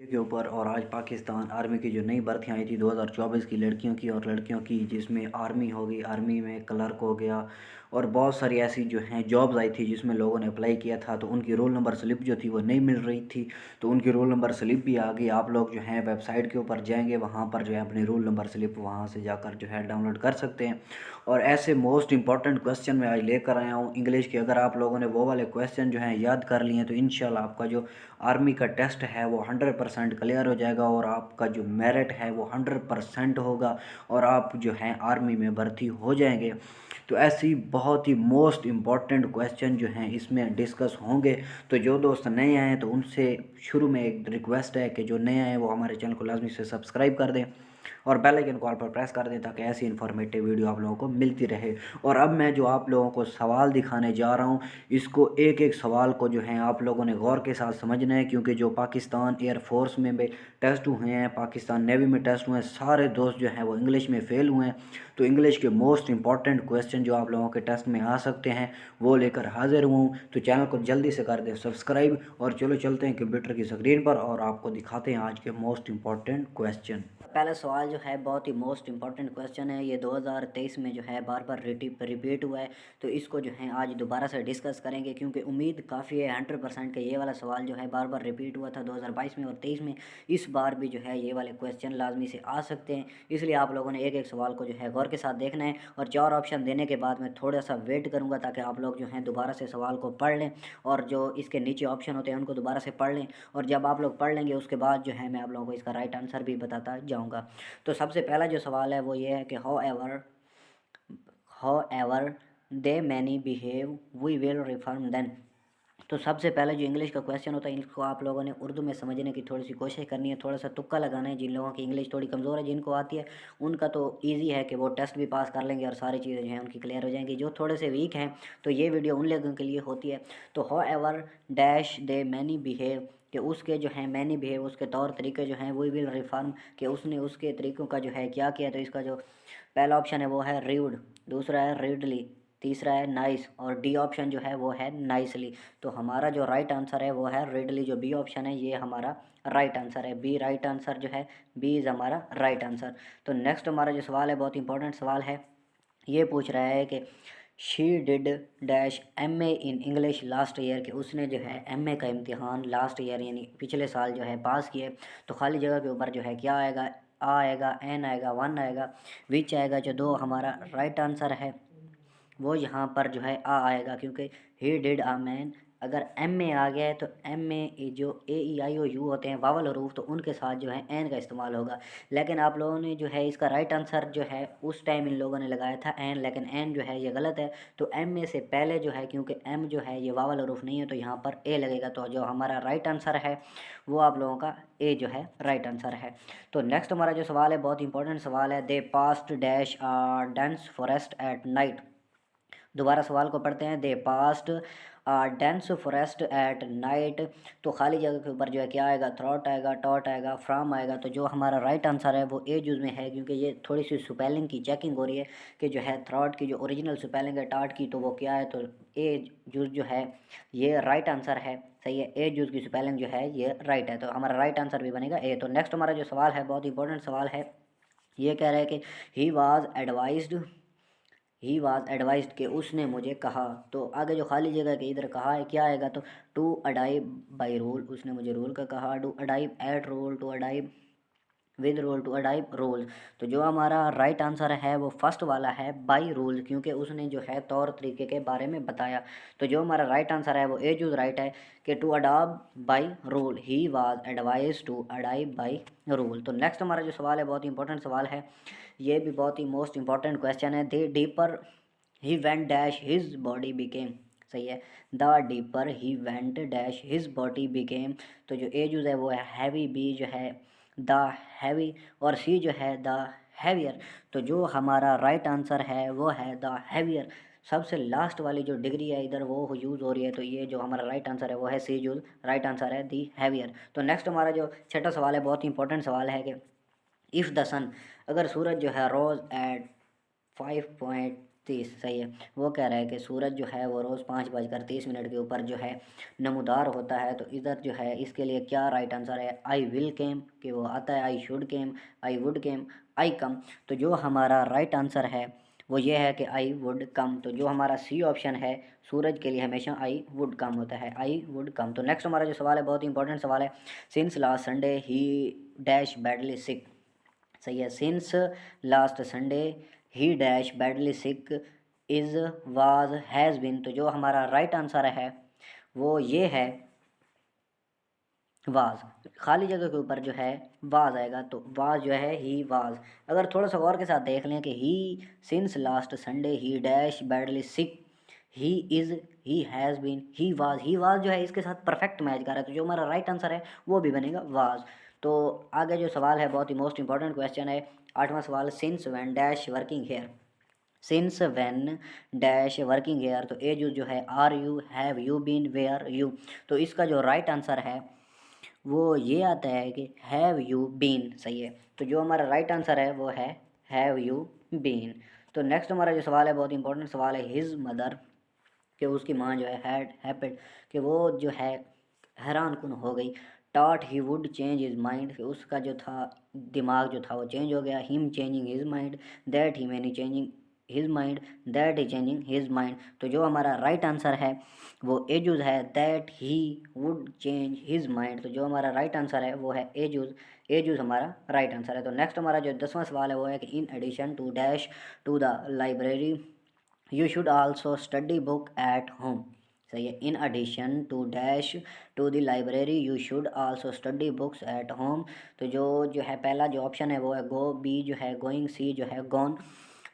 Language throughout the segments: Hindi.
के ऊपर। और आज पाकिस्तान आर्मी की जो नई भर्तियाँ आई थी 2024 की लड़कियों की और लड़कियों की, जिसमें आर्मी होगी, आर्मी में क्लर्क हो गया और बहुत सारी ऐसी जो हैं जॉब्स आई थी जिसमें लोगों ने अप्लाई किया था, तो उनकी रोल नंबर स्लिप जो थी वो नहीं मिल रही थी। तो उनकी रोल नंबर स्लिप भी आ गई। आप लोग जो हैं वेबसाइट के ऊपर जाएंगे, वहाँ पर जो है अपनी रोल नंबर स्लिप वहाँ से जाकर जो है डाउनलोड कर सकते हैं। और ऐसे मोस्ट इंपॉर्टेंट क्वेश्चन मैं आज लेकर आया हूँ इंग्लिश के। अगर आप लोगों ने वो वाले क्वेश्चन जो हैं याद कर लिए हैं तो इंशाल्लाह आपका जो आर्मी का टेस्ट है वो 100% क्लियर हो जाएगा और आपका जो मेरिट है वो 100% होगा और आप जो हैं आर्मी में भर्ती हो जाएंगे। तो ऐसी बहुत ही मोस्ट इम्पॉर्टेंट क्वेश्चन जो हैं इसमें डिस्कस होंगे। तो जो दोस्त नए आए हैं तो उनसे शुरू में एक रिक्वेस्ट है कि जो नए आए हैं वो हमारे चैनल को लाजमी से सब्सक्राइब कर दें और बेल आइकन कॉल पर प्रेस कर दें ताकि ऐसी इन्फॉर्मेटिव वीडियो आप लोगों को मिलती रहे। और अब मैं जो आप लोगों को सवाल दिखाने जा रहा हूँ, इसको एक एक सवाल को जो है आप लोगों ने गौर के साथ समझना है, क्योंकि जो पाकिस्तान एयरफोर्स में भी टेस्ट हुए हैं, पाकिस्तान नेवी में टेस्ट हुए हैं, सारे दोस्त जो हैं वो इंग्लिश में फ़ेल हुए हैं। तो इंग्लिश के मोस्ट इंपॉर्टेंट क्वेश्चन जो आप लोगों के टेस्ट में आ सकते हैं वो लेकर हाजिर हुआ हूँ। तो चैनल को जल्दी से कर दें सब्सक्राइब और चलो चलते हैं कंप्यूटर की स्क्रीन पर और आपको दिखाते हैं आज के मोस्ट इंपॉर्टेंट क्वेश्चन। पहला सवाल जो है बहुत ही मोस्ट इंपॉर्टेंट क्वेश्चन है। ये 2023 में जो है बार बार रिपीट हुआ है, तो इसको जो है आज दोबारा से डिस्कस करेंगे क्योंकि उम्मीद काफ़ी है 100% का ये वाला सवाल जो है बार बार रिपीट हुआ था 2022 में और 23 में। इस बार भी जो है ये वाले क्वेश्चन लाजमी से आ सकते हैं, इसलिए आप लोगों ने एक एक सवाल को जो है गौर के साथ देखना है। और 4 ऑप्शन देने के बाद मैं थोड़ा सा वेट करूँगा ताकि आप लोग जो हैं दोबारा से सवाल को पढ़ लें और जो इसके नीचे ऑप्शन होते हैं उनको दोबारा से पढ़ लें। और जब आप लोग पढ़ लेंगे उसके बाद जो है मैं आप लोगों को इसका राइट आंसर भी बताता जाऊँगा। तो सबसे पहला जो सवाल है वो ये है कि however they many behave we will reform then. तो सबसे पहले जो इंग्लिश का क्वेश्चन होता है इसको आप लोगों ने उर्दू में समझने की थोड़ी सी कोशिश करनी है, थोड़ा सा तुक्का लगाना है। जिन लोगों की इंग्लिश थोड़ी कमज़ोर है, जिनको आती है उनका तो इजी है कि वो टेस्ट भी पास कर लेंगे और सारी चीज़ें जो हैं उनकी क्लियर हो जाएंगी। जो थोड़े से वीक हैं तो ये वीडियो उन लोगों के लिए होती है। तो how ever dash they many behave कि उसके जो है मैनी बिहेव, उसके तौर तरीके जो हैं वी विल रिफॉर्म कि उसने उसके तरीक़ों का जो है क्या किया। तो इसका जो पहला ऑप्शन है वो है रीड, दूसरा है रीडली, तीसरा है नाइस और डी ऑप्शन जो है वो है नाइसली। तो हमारा जो राइट आंसर है वो है रीडली। जो बी ऑप्शन है ये हमारा राइट आंसर है। बी राइट आंसर जो है, बी इज़ हमारा राइट आंसर। तो नेक्स्ट हमारा जो सवाल है बहुत इंपॉर्टेंट सवाल है। ये पूछ रहा है कि she did dash M A in English last year कि उसने जो है एम ए का इम्तिहान लास्ट ईयर यानी पिछले साल जो है पास किए। तो खाली जगह के ऊपर जो है क्या आएगा, आ आएगा, एन आएगा, वन आएगा, विच आएगा। जो दो हमारा राइट आंसर है वो यहाँ पर जो है आ आएगा, क्योंकि ही डिड आ मैन। अगर एम में आ गया है तो एम में जो ए ई आई ओ यू होते हैं वावल हरूफ, तो उनके साथ जो है एन का इस्तेमाल होगा। लेकिन आप लोगों ने जो है इसका राइट आंसर जो है उस टाइम इन लोगों ने लगाया था एन, लेकिन एन जो है ये गलत है। तो एम में से पहले जो है, क्योंकि एम जो है ये वावल हरूफ नहीं है, तो यहाँ पर ए लगेगा। तो जो हमारा राइट आंसर है वो आप लोगों का ए जो है राइट आंसर है। तो नेक्स्ट हमारा जो सवाल है बहुत इंपॉर्टेंट सवाल है। They passed dash dense forest at night. दोबारा सवाल को पढ़ते हैं। They passed dense forest at night. तो खाली जगह के ऊपर जो है क्या आएगा, थ्रॉट आएगा, टॉट आएगा, फ्राम आएगा। तो जो हमारा राइट आंसर है वो ए जूज में है, क्योंकि ये थोड़ी सी स्पेलिंग की चेकिंग हो रही है कि जो है थ्रॉट की जो ओरिजिनल स्पेलिंग है टाट की तो वो क्या है। तो ए जूज जो है ये राइट आंसर है, सही है। ए जूज की स्पेलिंग जो है ये राइट है, तो हमारा राइट आंसर भी बनेगा ए। तो नेक्स्ट हमारा जो सवाल है बहुत इंपॉर्टेंट सवाल है। ये कह रहा है कि ही वाज एडवाइज्ड कि उसने मुझे कहा। तो आगे जो खाली जगह के इधर कहा है क्या आएगा, तो टू अडाइव बाई रूल, उसने मुझे रूल का कहा। To abide at rule, to abide with rule, to abide rule. तो जो हमारा राइट आंसर है वो फर्स्ट वाला है बाई रूल, क्योंकि उसने जो है तौर तरीके के बारे में बताया। तो जो हमारा राइट आंसर है वो ए जूज राइट है कि to adopt by rule, he was advise to abide by rule. तो नेक्स्ट हमारा जो सवाल है बहुत इंपॉर्टेंट सवाल है। ये भी बहुत ही मोस्ट इंपॉर्टेंट क्वेश्चन है। The deeper he went dash his body became, सही है। The deeper he went dash his body became. तो जो ए यूज है वो है हैवी, बी जो है द हैवी और सी जो है द हैवियर। तो जो हमारा राइट आंसर है वो है द हैवियर। सबसे लास्ट वाली जो डिग्री है इधर वो यूज़ हो रही है, तो ये जो हमारा राइट आंसर है वो है सी यूज, राइट आंसर है दी हैवियर। तो नेक्स्ट हमारा जो छठा सवाल है बहुत इंपॉर्टेंट सवाल है कि इफ़ द सन, अगर सूरज जो है रोज एट 5 30 सही है। वो कह रहा है कि सूरज जो है वो रोज़ 5:30 के ऊपर जो है नमूदार होता है। तो इधर जो है इसके लिए क्या राइट आंसर है? आई विल केम, कि वो आता है, I should came, I would केम, आई कम। तो जो हमारा राइट आंसर है वो ये है कि आई वुड कम। तो जो हमारा सी ऑप्शन है, सूरज के लिए हमेशा आई वुड कम होता है, आई वुड कम। तो नेक्स्ट हमारा जो सवाल है बहुत ही इंपॉर्टेंट सवाल है। Since last Sunday he dash badly sick. सही है। Since last Sunday he dash badly sick is was has been. तो जो हमारा राइट आंसर है वो ये है वाज। खाली जगह के ऊपर जो है वाज आएगा, तो वाज जो है ही वाज। अगर थोड़ा सा गौर के साथ देख लें कि he since last Sunday he dash badly sick, he is, he has been, he was जो है इसके साथ परफेक्ट मैच कर रहा है। तो जो हमारा राइट आंसर है वो भी बनेगा वाज। तो आगे जो सवाल है बहुत ही मोस्ट इंपॉर्टेंट क्वेश्चन है, 8वां सवाल। Since when dash working here. Since when dash working here. तो ए जो है are you, have you been, where you. तो इसका जो राइट आंसर है वो ये आता है कि हैव यू बीन। सही है। तो जो हमारा राइट आंसर है वो है हैव यू बीन। तो नेक्स्ट हमारा जो सवाल है बहुत इंपॉर्टेंट सवाल है। हिज मदर, कि उसकी माँ जो है हैड हैपेड, कि वो जो है हैरान कुन हो गई। Taught he would change his mind, कि उसका जो था दिमाग जो था वो चेंज हो गया। Him changing his mind, that he many changing his mind, that he changing his mind. तो जो हमारा राइट आंसर है वो एजूज है, that he would change his mind. तो जो हमारा राइट आंसर है वो है एजूज, एजूज हमारा राइट आंसर है। तो नेक्स्ट हमारा जो 10वां सवाल है वो है कि in addition to dash to the library you should also study book at home. सही है। In addition to dash to the library you should also study books at home. तो जो है पहला जो ऑप्शन है वो है गो, बी जो है गोइंग, सी जो है गॉन।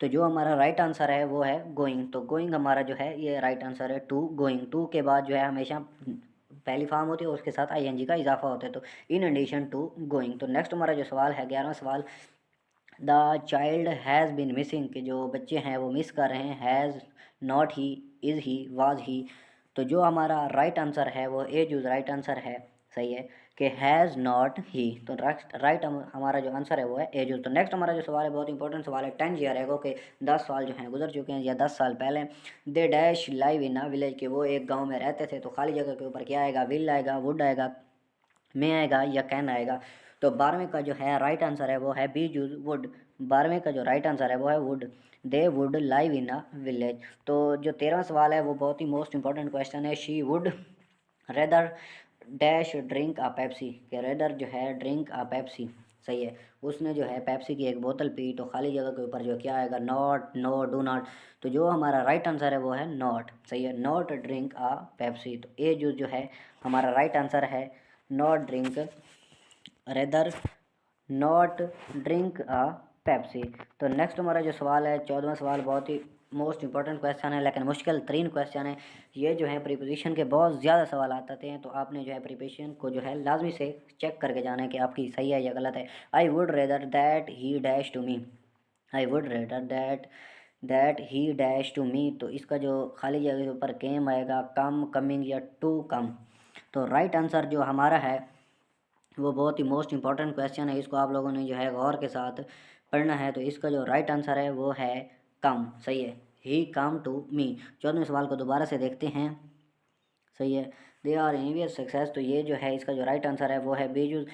तो जो हमारा राइट आंसर है वो है गोइंग। तो गोइंग हमारा जो है ये राइट आंसर है। टू गोइंग, टू के बाद जो है हमेशा पहली फॉर्म होती है और उसके साथ आईएनजी का इजाफा होता है। तो इन एडिशन टू गोइंग। तो नेक्स्ट हमारा जो सवाल है 11वां सवाल। The child has been missing, के जो बच्चे हैं वो मिस कर रहे हैं। Has, not he, is he, was he. तो जो हमारा राइट आंसर है वो ए जो राइट आंसर है। सही है कि हैज़ नॉट ही। तो राइट हमारा जो आंसर है वो है ए जो। तो नेक्स्ट हमारा जो सवाल है बहुत इंपॉर्टेंट सवाल है। 10 ईयर एगो, के 10 साल जो हैं गुजर चुके हैं या 10 साल पहले। They dash live in a village, के वो एक गाँव में रहते थे। तो खाली जगह के ऊपर क्या आएगा? विल आएगा, वुड आएगा, में आएगा या कैन आएगा। तो 12वें का जो है राइट आंसर है वो है बी जूज वुड। 12वें का जो राइट आंसर है वो है would. They would live in a village. तो जो 13वां सवाल है वो बहुत ही मोस्ट इंपॉर्टेंट क्वेश्चन है। She would rather dash drink a Pepsi, के रेदर जो है ड्रिंक अ पेप्सी। सही है। उसने जो है पेप्सी की एक बोतल पी। तो खाली जगह के ऊपर जो क्या आएगा? Not, no, do not. तो जो हमारा राइट आंसर है वो है नॉट। सही है। Not drink a Pepsi. तो ए जो है हमारा राइट आंसर है not drink, rather not drink a Pepsi. तो नेक्स्ट हमारा जो सवाल है 14वां सवाल बहुत ही मोस्ट इंपॉर्टेंट क्वेश्चन है लेकिन मुश्किल तरीन क्वेश्चन है। ये जो है प्रीपोजिशन के बहुत ज़्यादा सवाल आते हैं। तो आपने जो है प्रीपोजिशन को जो है लाजमी से चेक करके जाना है कि आपकी सही है या गलत है। I would rather that he dash to me, I would rather that he dash to me. तो इसका जो खाली जगह के ऊपर केम आएगा, कम, कमिंग या टू कम। तो राइट आंसर जो हमारा है वो बहुत ही मोस्ट इंपॉर्टेंट क्वेश्चन है। इसको आप लोगों ने जो है गौर के साथ पढ़ना है। तो इसका जो राइट आंसर है वो है कम। सही है। ही कम टू मी। 14वें सवाल को दोबारा से देखते हैं। सही है। They are envious success. तो ये जो है इसका जो राइट आंसर है वो है बीजूज।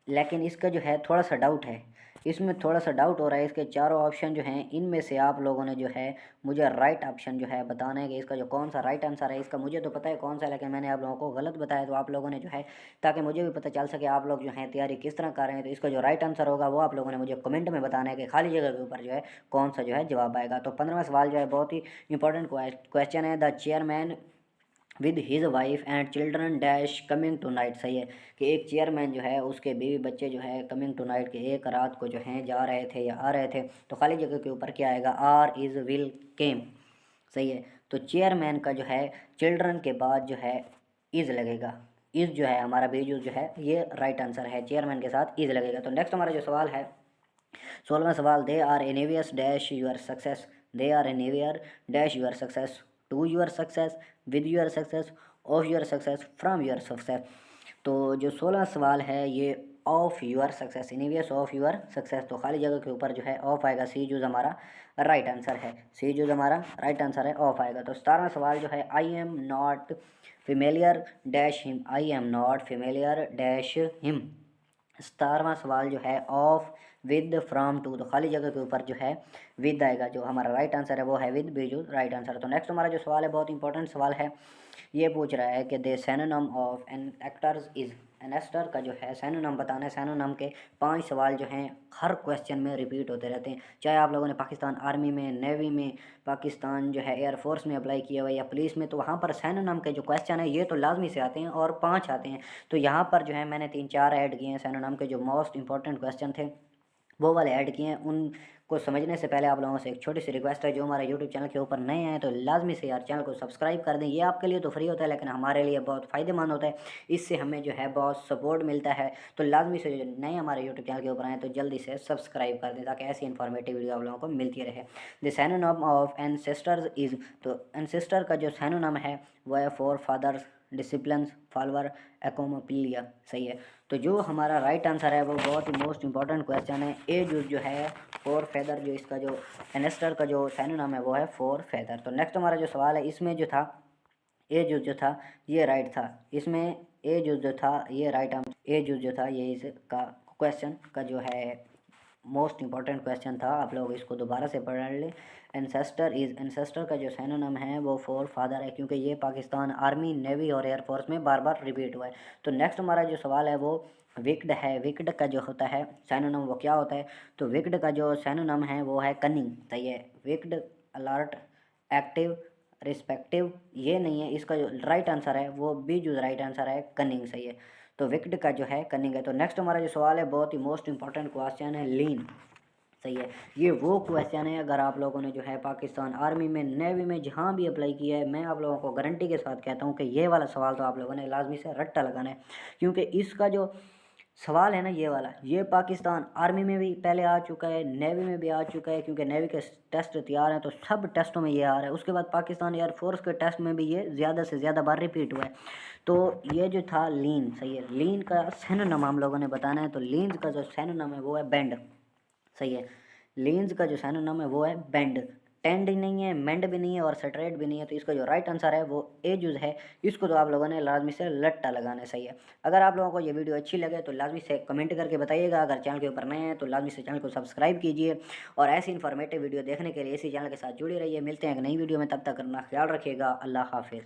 लेकिन इसका जो है थोड़ा सा डाउट है, इसमें थोड़ा सा डाउट हो रहा है। इसके चारों ऑप्शन जो हैं इनमें से आप लोगों ने जो है मुझे राइट ऑप्शन जो है बताना है कि इसका जो कौन सा राइट आंसर है। इसका मुझे तो पता है कौन सा है लेकिन मैंने आप लोगों को गलत बताया। तो आप लोगों ने जो है, ताकि मुझे भी पता चल सके आप लोग जो है तैयारी किस तरह कर रहे हैं। तो इसका जो राइट आंसर होगा वो आप लोगों ने मुझे कमेंट में बताना है कि खाली जगह के ऊपर जो है कौन सा जो है जवाब आएगा। तो 15वां सवाल जो है बहुत ही इंपॉर्टेंट क्वेश्चन है। The chairman with his wife and children dash coming tonight. सही है कि एक चेयरमैन जो है उसके बीवी बच्चे जो है कमिंग टू नाइट के एक रात को जो हैं जा रहे थे या आ रहे थे। तो खाली जगह के ऊपर क्या आएगा? आर, इज़, विल, केम। सही है। तो चेयरमैन का जो है चिल्ड्रन के बाद जो है इज़ लगेगा। इज़ जो है हमारा बीजू जो है ये राइट आंसर है। चेयरमैन के साथ इज़ लगेगा। तो नेक्स्ट हमारा जो सवाल है 16वां सवाल। They are envious dash your success, they are envious dash your success, to your success, with your success, of your success, from your success. तो जो 16वां सवाल है ये of your success, envious of your success. तो खाली जगह के ऊपर जो है ऑफ आएगा, सी जूज हमारा राइट आंसर है, सी जूज हमारा राइट आंसर है, ऑफ आएगा। तो 17वां सवाल जो है, I am not familiar dash him, I am not familiar dash him. 17वां सवाल जो है, ऑफ विद फ्रॉम टू। तो खाली जगह के ऊपर जो है विद आएगा, जो हमारा राइट आंसर है वो है विद, बीजू राइट आंसर। तो नेक्स्ट हमारा जो सवाल है बहुत इंपॉर्टेंट सवाल है, ये पूछ रहा है कि the synonym of an actors is, an actor का जो है सिनोनिम बताना है। सिनोनिम के 5 सवाल जो हैं हर क्वेश्चन में रिपीट होते रहते हैं, चाहे आप लोगों ने पाकिस्तान आर्मी में, नेवी में, पाकिस्तान जो है एयरफोर्स में अप्लाई किया हुआ या पुलिस में, तो वहाँ पर सिनोनिम के जो क्वेश्चन है ये तो लाजमी से आते हैं और 5 आते हैं। तो यहाँ पर जो है मैंने 3-4 ऐड किए हैं सिनोनिम के, जो मोस्ट इंपॉर्टेंट क्वेश्चन थे वो वाले ऐड किए हैं। उनको समझने से पहले आप लोगों से एक छोटी सी रिक्वेस्ट है, जो हमारे यूट्यूब चैनल के ऊपर नए हैं तो लाजमी से यार चैनल को सब्सक्राइब कर दें। ये आपके लिए तो फ्री होता है लेकिन हमारे लिए बहुत फ़ायदेमंद होता है, इससे हमें जो है बहुत सपोर्ट मिलता है। तो लाजमी से जो नए हमारे यूट्यूब चैनल के ऊपर आए तो जल्दी से सब्सक्राइब कर दें ताकि ऐसी इन्फॉर्मेटिव वीडियो आप लोगों को मिलती रहे। The synonym of ancestors is, तो एंसेस्टर का जो सिनोनिम है वह है फोर फादर्स, डिसिप्लिन, फॉलोअर, एकोमोपिलिया। सही है। तो जो हमारा राइट आंसर है वो बहुत ही मोस्ट इंपॉर्टेंट क्वेश्चन है, ए जो है फोर फेदर, जो इसका जो एनेस्टर का जो सिनोनिम है वो है फोर फेदर। तो नेक्स्ट हमारा जो सवाल है, इसमें जो था ए जो था ये राइट था, इसमें ए जो था ये राइट आंसर, ए जो था ये इसका क्वेश्चन का जो है मोस्ट इंपॉर्टेंट क्वेश्चन था। आप लोग इसको दोबारा से पढ़ लें। एंसेस्टर इज, एंसेस्टर का जो सिनोनिम है वो फोर फादर है, क्योंकि ये पाकिस्तान आर्मी, नेवी और एयरफोर्स में बार बार रिपीट हुआ है। तो नेक्स्ट हमारा जो सवाल है वो विक्ड है, विक्ड का जो होता है सिनोनिम वो क्या होता है। तो विक्ड का जो सिनोनिम है वो है कनिंग। सही है। विक्ड, अलर्ट, एक्टिव, रिस्पेक्टिव ये नहीं है, इसका जो राइट आंसर है वो बी जो राइट आंसर है कनिंग। सही है। तो विक्ड का जो है कनिंग है। तो नेक्स्ट हमारा जो सवाल है बहुत ही मोस्ट इंपॉर्टेंट क्वेश्चन है, लीन। सही है। ये वो क्वेश्चन है अगर आप लोगों ने जो है पाकिस्तान आर्मी में, नेवी में जहाँ भी अप्लाई किया है, मैं आप लोगों को गारंटी के साथ कहता हूँ कि ये वाला सवाल तो आप लोगों ने लाजमी से रट्टा लगाना है, क्योंकि इसका जो सवाल है ना ये वाला, ये पाकिस्तान आर्मी में भी पहले आ चुका है, नेवी में भी आ चुका है, क्योंकि नेवी के टेस्ट तैयार हैं तो सब टेस्टों में ये आ रहा है। उसके बाद पाकिस्तान एयरफोर्स के टेस्ट में भी ये ज़्यादा से ज़्यादा बार रिपीट हुआ है। तो ये जो था लीन। सही है। लीन का सिनोनिम हम लोगों ने बताना है। तो लीन्स का जो सिनोनिम है वो है बेंड। सही है। लीन्स का जो सिनोनिम है वो है बेंड। टेंड नहीं है, मेंड भी नहीं है और स्ट्रेट भी नहीं है। तो इसका जो राइट आंसर है वो ए जो है, इसको तो आप लोगों ने लाजमी से लट्टा लगाना है। सही है। अगर आप लोगों को ये वीडियो अच्छी लगे तो लाजमी से कमेंट करके बताइएगा। अगर चैनल के ऊपर नए हैं तो लाजमी से चैनल को सब्सक्राइब कीजिए और ऐसी इन्फॉर्मेटिव वीडियो देखने के लिए इसी चैनल के साथ जुड़े रहिए। मिलते हैं एक नई वीडियो में, तब तक अपना ख्याल रखिएगा। अल्लाह हाफिज़।